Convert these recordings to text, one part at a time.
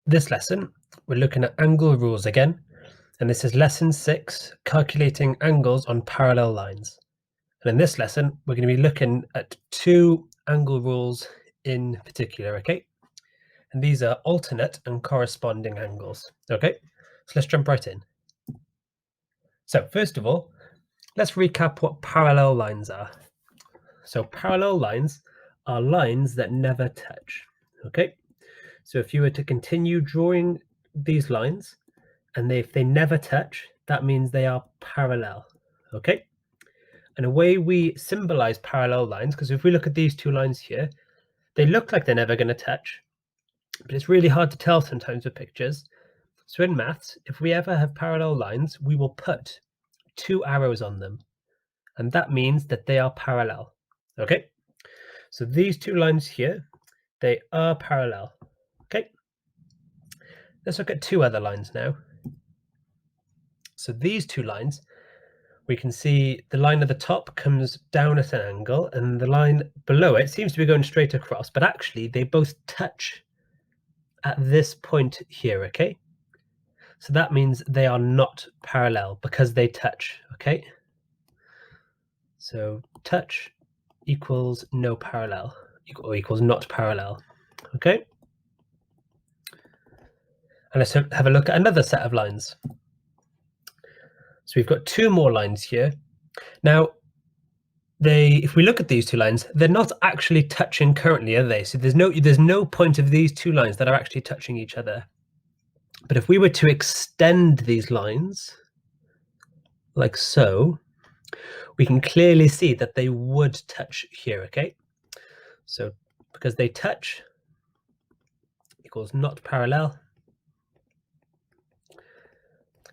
This lesson, we're looking at angle rules again, and this is lesson 6, calculating angles on parallel lines. And in this lesson, we're going to be looking at two angle rules in particular, okay? And these are alternate and corresponding angles, okay? So let's jump right in. So first of all, let's recap what parallel lines are. So parallel lines are lines that never touch, okay? So if you were to continue drawing these lines, and if they never touch, that means they are parallel, okay? And a way we symbolize parallel lines, because if we look at these two lines here, they look like they're never going to touch, but it's really hard to tell sometimes with pictures. So in maths, if we ever have parallel lines, we will put two arrows on them, and that means that they are parallel, okay? So these two lines here, they are parallel, okay? Let's look at two other lines now. So these two lines, we can see the line at the top comes down at an angle, and the line below it seems to be going straight across, but actually they both touch at this point here, okay? So that means they are not parallel because they touch, okay? So touch equals no parallel, or equals not parallel, okay? And let's have a look at another set of lines. So we've got two more lines here. Now, if we look at these two lines, they're not actually touching currently, are they? So there's no point of these two lines that are actually touching each other. But if we were to extend these lines like so, we can clearly see that they would touch here, okay? So because they touch equals not parallel.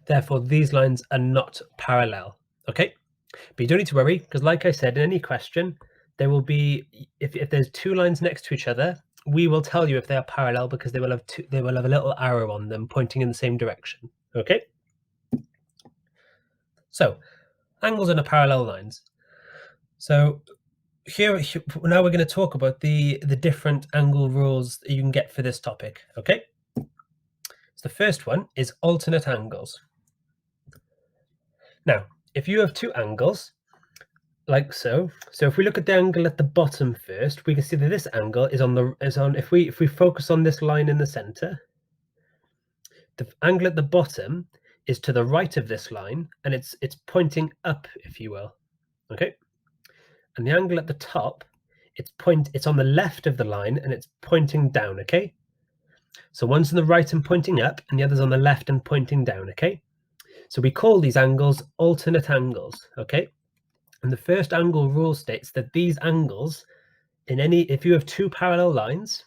Therefore, these lines are not parallel, okay? But you don't need to worry, because like I said, in any question, there will be, if there's two lines next to each other, we will tell you if they are parallel because they will have a little arrow on them pointing in the same direction, okay? So, angles in a parallel lines. So here now we're going to talk about the different angle rules that you can get for this topic, okay? So the first one is alternate angles. Now, if you have two angles, like so if we look at the angle at the bottom first, we can see that this angle is on if we focus on this line in the center, the angle at the bottom is to the right of this line, and it's pointing up, if you will, okay? And the angle at the top, it's on the left of the line and it's pointing down, okay? So one's on the right and pointing up, and the other's on the left and pointing down, okay? So we call these angles alternate angles, okay? And the first angle rule states that these angles, if you have two parallel lines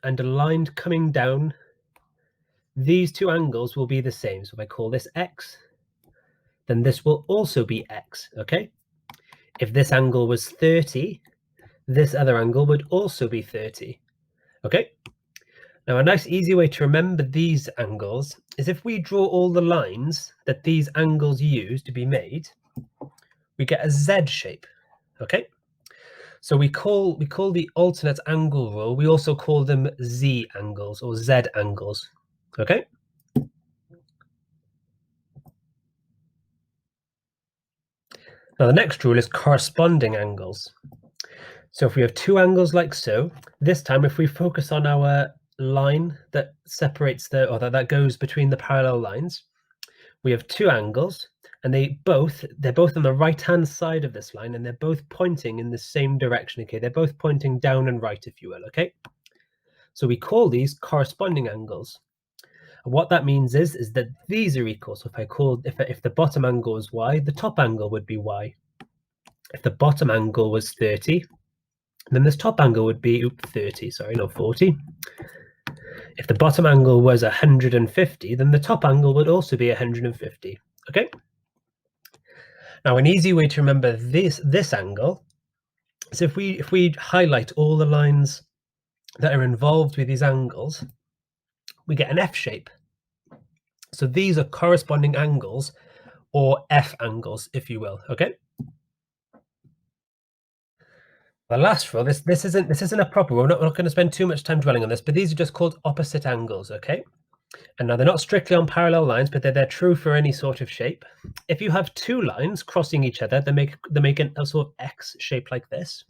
and a line coming down, these two angles will be the same. So if I call this x, then this will also be x, okay? If this angle was 30, this other angle would also be 30, okay? Now, a nice easy way to remember these angles is if we draw all the lines that these angles use to be made, we get a Z shape, okay? So we call the alternate angle rule, we also call them Z angles or Z angles, okay? Now the next rule is corresponding angles. So if we have two angles like so, this time if we focus on our line that separates that goes between the parallel lines, we have two angles, and they're both on the right hand side of this line, and they're both pointing in the same direction, okay? They're both pointing down and right, if you will, okay? So we call these corresponding angles. And what that means is that these are equal. So if the bottom angle was y, the top angle would be y. If the bottom angle was 30, then this top angle would be 30, sorry, not 40. If the bottom angle was 150, then the top angle would also be 150, okay? Now, an easy way to remember this angle is if we highlight all the lines that are involved with these angles, we get an F shape. So these are corresponding angles, or F angles, if you will, okay? The last rule, this isn't a proper rule. We're not going to spend too much time dwelling on this, but these are just called opposite angles, okay? And now they're not strictly on parallel lines, but they're true for any sort of shape. If you have two lines crossing each other, they make a sort of X shape like this.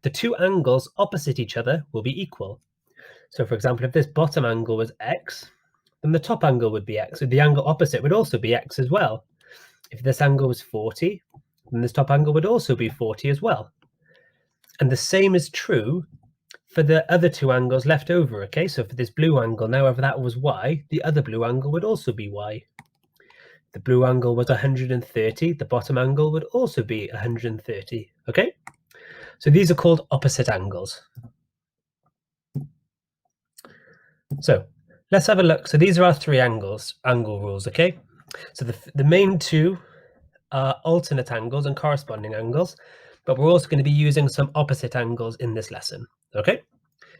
The two angles opposite each other will be equal. So for example, if this bottom angle was X, then the top angle would be X. So the angle opposite would also be X as well. If this angle was 40, then this top angle would also be 40 as well. And the same is true for the other two angles left over, okay? So for this blue angle, now if that was Y, the other blue angle would also be Y. The blue angle was 130, the bottom angle would also be 130, okay? So these are called opposite angles. So let's have a look. So these are our three angle rules, okay? So the main two are alternate angles and corresponding angles, but we're also going to be using some opposite angles in this lesson, okay?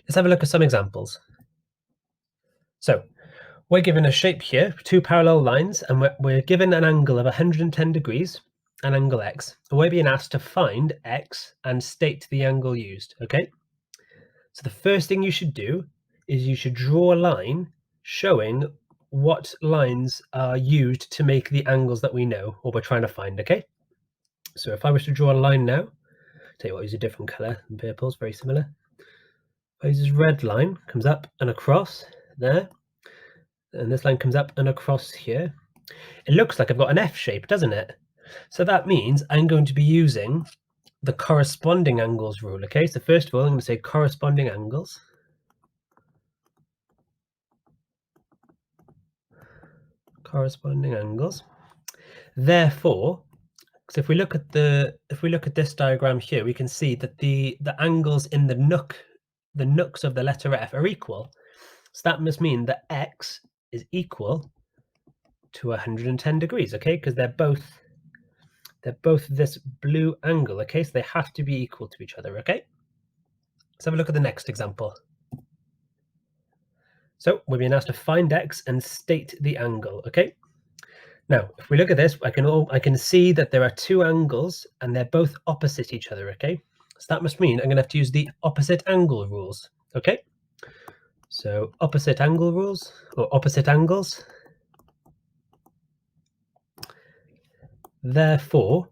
Let's have a look at some examples. So we're given a shape here, two parallel lines, and we're given an angle of 110 degrees, an angle X. And we're being asked to find X and state the angle used, okay? So the first thing you should do is you should draw a line showing what lines are used to make the angles that we know or we're trying to find, okay? So if I was to draw a line now, tell you what, use a different color than purple, it's very similar. I use this red line, comes up and across there, and this line comes up and across here. It looks like I've got an F shape, doesn't it? So that means I'm going to be using the corresponding angles rule, okay? So first of all, I'm going to say corresponding angles. Corresponding angles. Therefore, so if we look at this diagram here, we can see that the angles in the nooks of the letter F are equal. So that must mean that X is equal to 110 degrees, okay? Because they're both this blue angle, okay? So they have to be equal to each other, okay? Let's have a look at the next example. So we're being asked to find X and state the angle, okay? Now, if we look at this, I can see that there are two angles and they're both opposite each other, okay? So that must mean I'm going to have to use the opposite angle rules, okay? So opposite angle rules, or opposite angles. Therefore,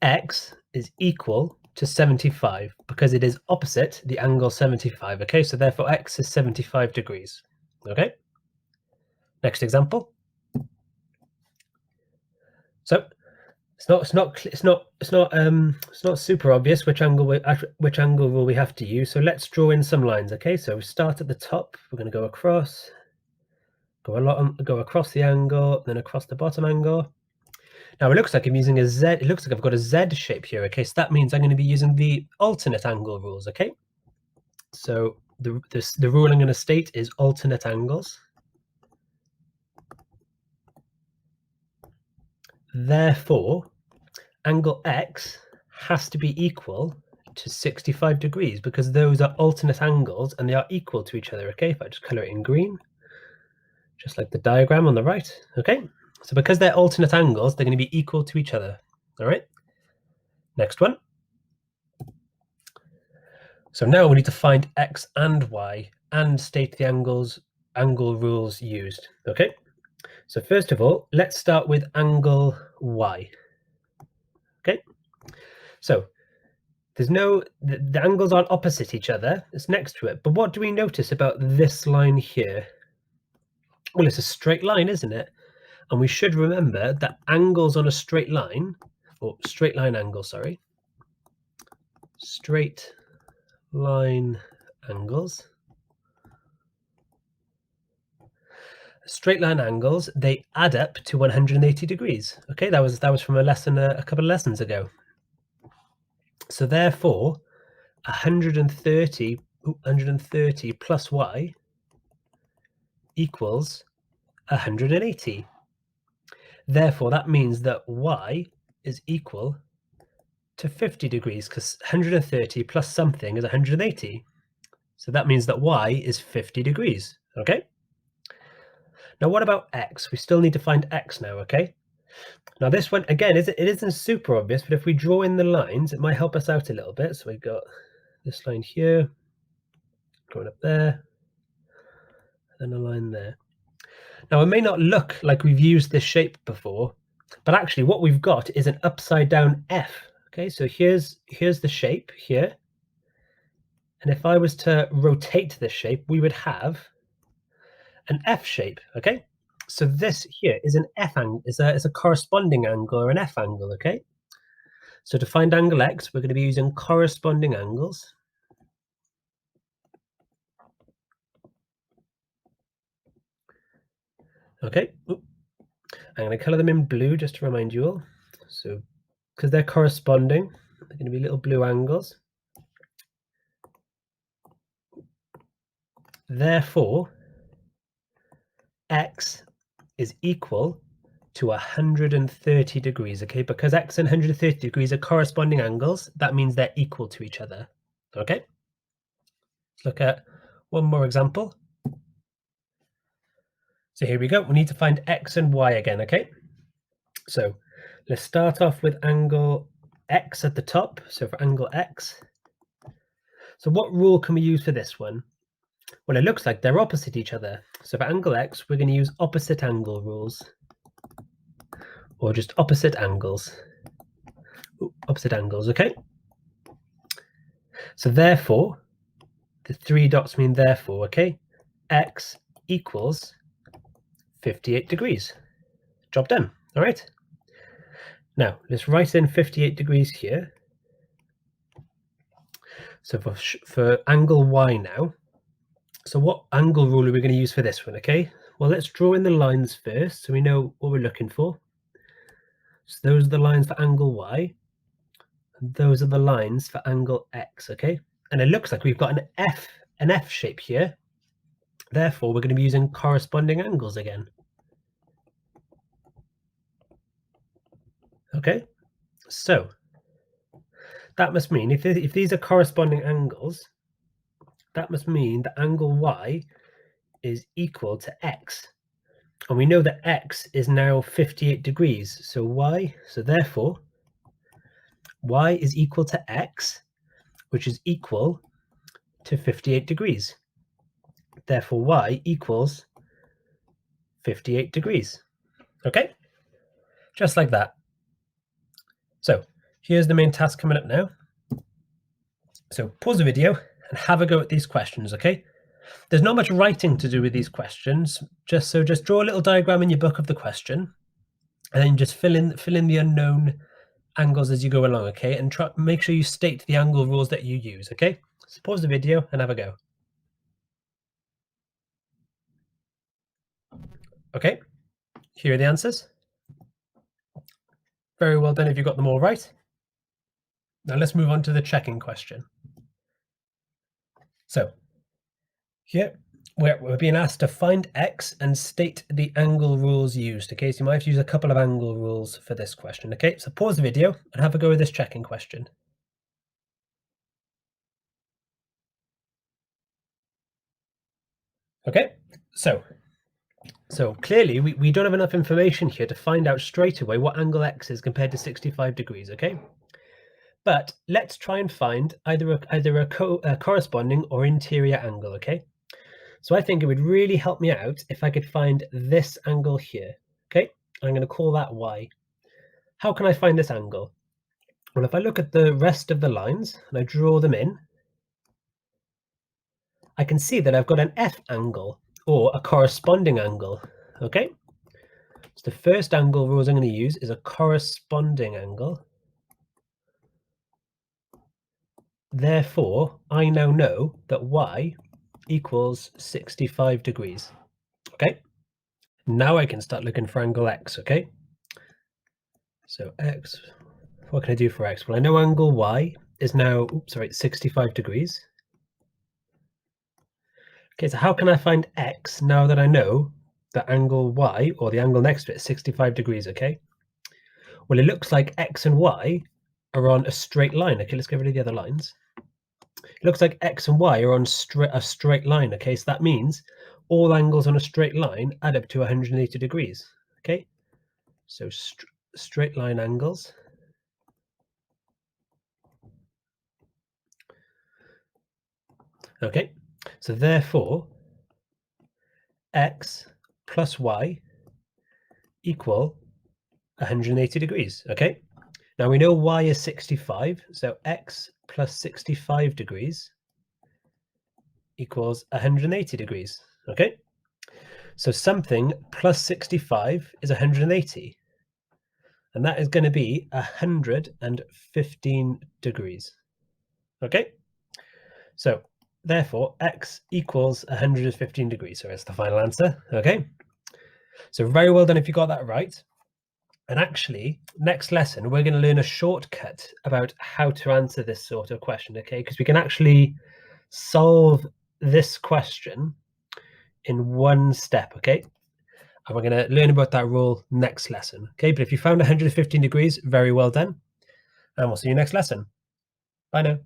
X is equal to 75 because it is opposite the angle 75, okay? So therefore X is 75 degrees, okay? Next example. So it's not super obvious which angle rule we have to use. So let's draw in some lines, okay? So we start at the top. We're going to go across, go across the angle, then across the bottom angle. Now it looks like I'm using a Z. It looks like I've got a Z shape here, okay? So that means I'm going to be using the alternate angle rules, okay? So the rule I'm going to state is alternate angles. Therefore, angle X has to be equal to 65 degrees because those are alternate angles and they are equal to each other, okay? If I just color it in green, just like the diagram on the right, okay? So because they're alternate angles, they're going to be equal to each other, all right? Next one. So now we need to find X and Y and state the angle rules used, okay? So first of all, let's start with angle Y, okay? So the angles aren't opposite each other, it's next to it. But what do we notice about this line here? Well, it's a straight line, isn't it? And we should remember that angles on a straight line, or straight line angle, sorry. Straight line angles. Straight line angles, they add up to 180 degrees. Okay, that was from a lesson a couple of lessons ago. So therefore, 130 plus y equals 180. Therefore, that means that y is equal to 50 degrees because 130 plus something is 180. So that means that y is 50 degrees, okay? Now, what about x? We still need to find x now, okay? Now, this one, again, it isn't super obvious, but if we draw in the lines, it might help us out a little bit. So we've got this line here, going up there, and a line there. Now, it may not look like we've used this shape before, but actually what we've got is an upside down F. Okay, so here's the shape here. And if I was to rotate this shape, we would have an F shape, okay? So this here is an F angle, is a corresponding angle or an F angle, okay? So to find angle X, we're going to be using corresponding angles. Okay, I'm going to color them in blue just to remind you all. So because they're corresponding, they're going to be little blue angles. Therefore, X is equal to 130 degrees, okay? Because X and 130 degrees are corresponding angles, that means they're equal to each other, okay? Let's look at one more example. So here we go. We need to find X and Y again, okay? So let's start off with angle X at the top. So for angle X, so what rule can we use for this one? Well, it looks like they're opposite each other. So for angle X, we're going to use opposite angle rules, or just opposite angles. Opposite angles, okay? So therefore, the three dots mean therefore, okay? X equals 58 degrees. Job done, all right? Now, let's write in 58 degrees here. So for angle Y now, so what angle rule are we going to use for this one, okay? Well, let's draw in the lines first so we know what we're looking for. So those are the lines for angle Y, and those are the lines for angle X, okay? And it looks like we've got an F shape here. Therefore, we're going to be using corresponding angles again. Okay, so that must mean if these are corresponding angles, that must mean that angle Y is equal to X. And we know that X is now 58 degrees. So therefore, Y is equal to X, which is equal to 58 degrees. Therefore, Y equals 58 degrees. Okay, just like that. So here's the main task coming up now. So pause the video and have a go at these questions, okay? There's not much writing to do with these questions, just draw a little diagram in your book of the question, and then just fill in the unknown angles as you go along, okay? And make sure you state the angle rules that you use, okay? So pause the video and have a go. Okay, here are the answers. Very well done if you got them all right. Now let's move on to the checking question. So here we're being asked to find X and state the angle rules used. Okay, so you might have to use a couple of angle rules for this question. Okay, so pause the video and have a go with this checking question. Okay, so clearly we don't have enough information here to find out straight away what angle X is compared to 65 degrees, okay? But let's try and find either a corresponding or interior angle, okay? So I think it would really help me out if I could find this angle here, okay? I'm going to call that Y. How can I find this angle? Well, if I look at the rest of the lines and I draw them in, I can see that I've got an F angle or a corresponding angle, okay? So the first angle rules I'm going to use is a corresponding angle. Therefore, I now know that Y equals 65 degrees, okay? Now I can start looking for angle X, okay? So X, what can I do for X? Well, I know angle Y is now, 65 degrees. Okay, so how can I find X now that I know that angle Y, or the angle next to it, is 65 degrees, okay? Well, it looks like X and Y are on a straight line. Okay, let's get rid of the other lines. It looks like X and Y are on a straight line, okay? So that means all angles on a straight line add up to 180 degrees, okay? So straight line angles. Okay, so therefore, x plus y equal 180 degrees, okay? Now we know y is 65, so x plus 65 degrees equals 180 degrees, okay? So something plus 65 is 180, and that is going to be 115 degrees, okay? So therefore, x equals 115 degrees, so it's the final answer, okay? So very well done if you got that right. And actually, next lesson, we're going to learn a shortcut about how to answer this sort of question, okay? Because we can actually solve this question in one step, okay? And we're going to learn about that rule next lesson, okay? But if you found 115 degrees, very well done. And we'll see you next lesson. Bye now.